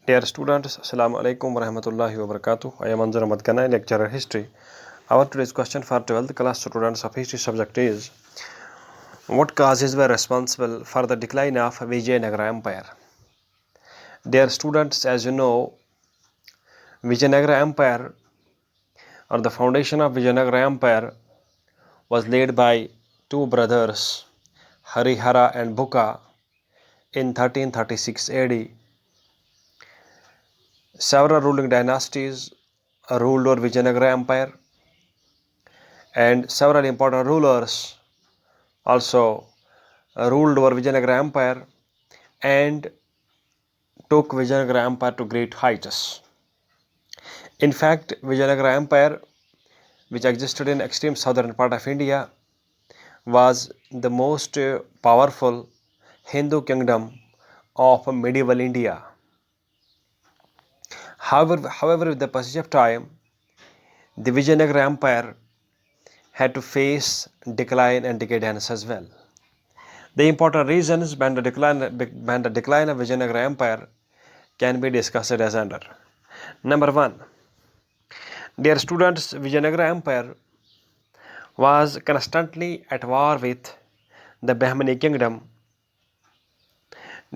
Dear students, Assalamu alaikum wa rahmatullahi wa barakatuh. I am Anzar Ahmad Kanai, lecturer history. Our today's question for 12th class students of history subject is: what causes were responsible for the decline of Vijayanagara Empire? Dear students, as you know, Vijayanagara Empire or the foundation of Vijayanagara Empire was laid by two brothers, Harihara and Bukka, in 1336 AD. Several ruling dynasties ruled over Vijayanagara Empire, and several important rulers also ruled over Vijayanagara Empire and took Vijayanagara Empire to great heights. In fact, Vijayanagara Empire, which existed in extreme southern part of India, was the most powerful Hindu kingdom of medieval India. However, with the passage of time, the Vijayanagara Empire had to face decline and decadence as well. The important reasons behind the decline of Vijayanagara Empire can be discussed as under. Number 1. Dear students, Vijayanagara Empire was constantly at war with the Bahmani kingdom.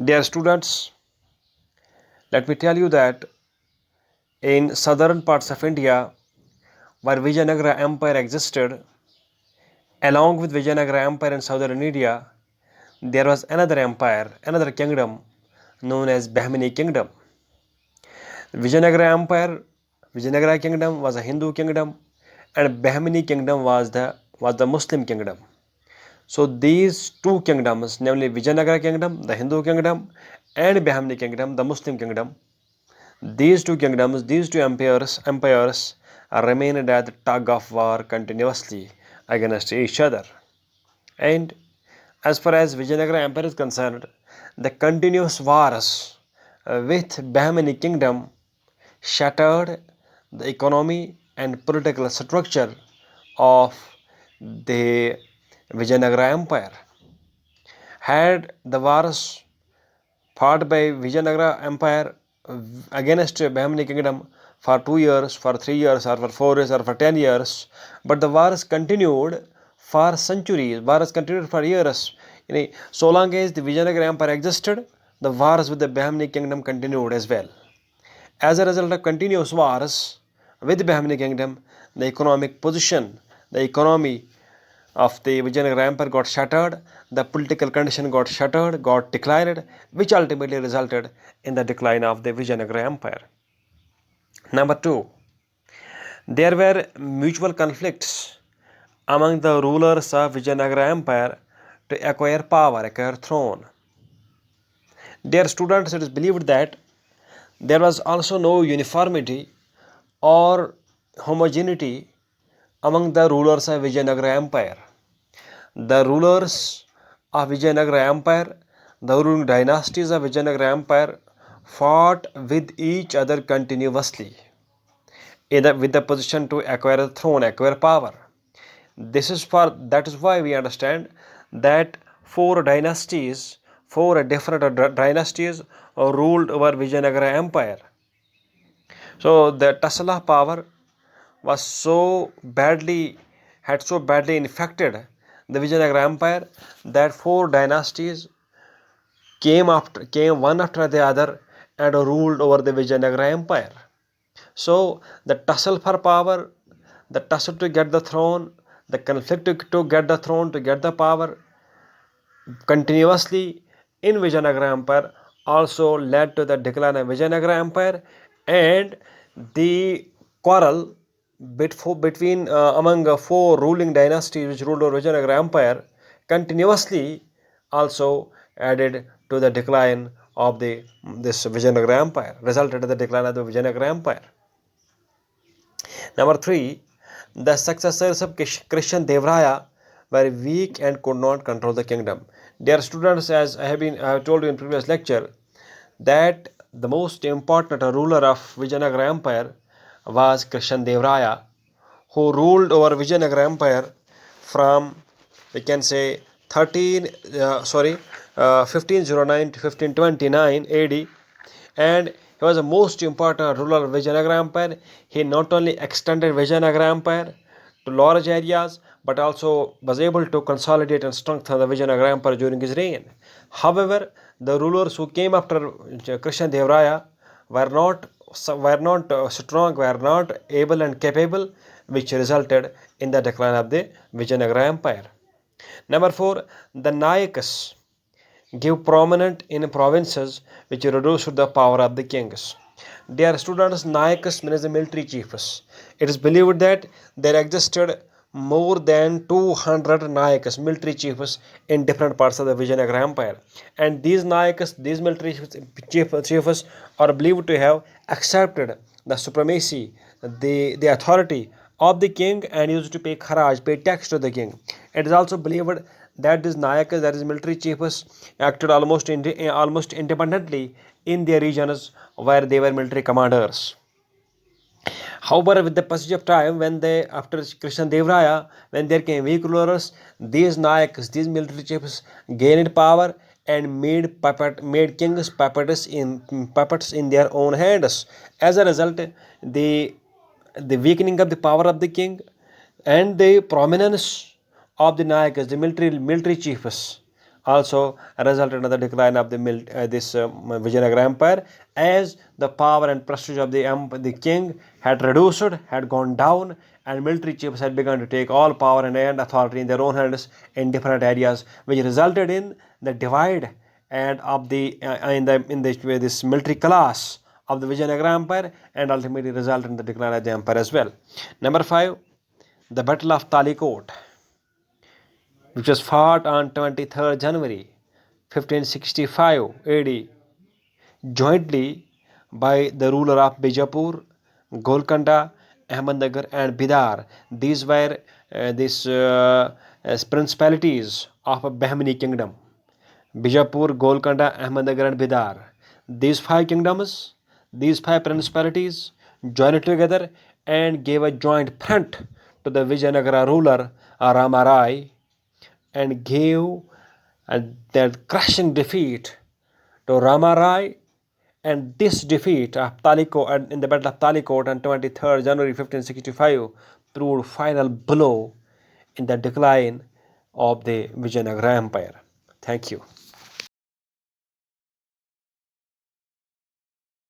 Dear students, let me tell you that in southern parts of India, where Vijayanagara Empire existed, along with Vijayanagara Empire in southern India, there was another empire, another kingdom known as Bahmani kingdom. Vijayanagara kingdom was a Hindu kingdom, and Bahmani kingdom was the Muslim kingdom. So these two kingdoms, namely Vijayanagara kingdom, the Hindu kingdom, and Bahmani kingdom, the Muslim kingdom, these two kingdoms, these two empires remained at the tug of war continuously against each other. And as far as Vijayanagara Empire is concerned, the continuous wars with Bahmani kingdom shattered the economy and political structure of the Vijayanagara Empire. Had the wars fought by Vijayanagara Empire against Bahmani kingdom for 2 years, for 3 years, or for 4 years, or for 10 years, but the wars continued for centuries, wars continued for years. So long as the Vijayanagara Empire existed, the wars with the Bahmani kingdom continued as well. As a result of continuous wars with the Bahmani kingdom, the economic position, the economy of the Vijayanagara Empire got shattered, the political condition got shattered, got declined, which ultimately resulted in the decline of the Vijayanagara Empire. Number 2. There were mutual conflicts among the rulers of Vijayanagara Empire to acquire power, acquire throne. Dear students, it is believed that there was also no uniformity or homogeneity among the rulers of Vijayanagara Empire. The rulers of Vijayanagara Empire, the ruling dynasties of Vijayanagara Empire fought with each other continuously with the position to acquire a throne, acquire power. That is why we understand that four different dynasties ruled over Vijayanagara Empire. So the tussle of power had so badly infected the Vijayanagara Empire that four dynasties came one after the other and ruled over the Vijayanagara Empire. So the tussle for power, the tussle to get the throne, the conflict to get the throne, to get the power continuously in Vijayanagara Empire also led to the decline of Vijayanagara Empire, and the quarrel between among four ruling dynasties which ruled over Vijayanagara Empire continuously also added to the decline of this Vijayanagara Empire, resulted in the decline of the Vijayanagara Empire. Number 3. The successors of Christian Devaraya were weak and could not control the kingdom. Dear students, as I have told you in previous lecture, that the most important ruler of Vijayanagara Empire was Christian Devaraya, who ruled over Vijayanagara Empire from, we can say, 1509 to 1529 AD, and He was the most important ruler of Vijayanagara Empire. He not only extended Vijayanagara Empire to large areas, but also was able to consolidate and strengthen the Vijayanagara Empire during his reign. However, the rulers who came after Krishna Devaraya were not strong, were not able and capable, which resulted in the decline of the Vijayanagara Empire. Number 4, the Nayakas give prominent in provinces which reduced the power of the kings. Dear students, Nayakas means the military chiefs. It is believed that there existed more than 200 Nayakas, military chiefs, in different parts of the Vijayanagara Empire. And these Nayakas, these military chiefs, are believed to have accepted the supremacy, the authority of the king, and used to pay kharaj, pay tax to the king. It is also believed that these Nayakas, that is military chiefs, acted almost independently in their regions where they were military commanders. However, with the passage of time, when they, after Krishna Devaraya, when there came weak rulers, these Nayakas, these military chiefs, gained power and made kings puppets in their own hands. As a result, the weakening of the power of the king and the prominence of the Nayakas, the military chiefs, also resulted in the decline of this Vijayanagara Empire, as the power and prestige of the king had reduced, had gone down, and military chiefs had begun to take all power and authority in their own hands in different areas, which resulted in the divide and of the this military class of the Vijayanagara Empire, and ultimately resulted in the decline of the empire as well. Number 5, the Battle of Talikot, which was fought on 23rd January 1565 AD, jointly by the ruler of Bijapur, Golconda, Ahmednagar, and Bidar. These were principalities of a Bahmani kingdom: Bijapur, Golconda, Ahmednagar, and Bidar. These 5 kingdoms, these 5 principalities joined together and gave a joint front to the Vijayanagara ruler Rama Rai, and gave that crushing defeat to Rama Rai. And this defeat of Talikot in the Battle of Talikot on 23rd January 1565 proved final blow in the decline of the Vijayanagara Empire. Thank you.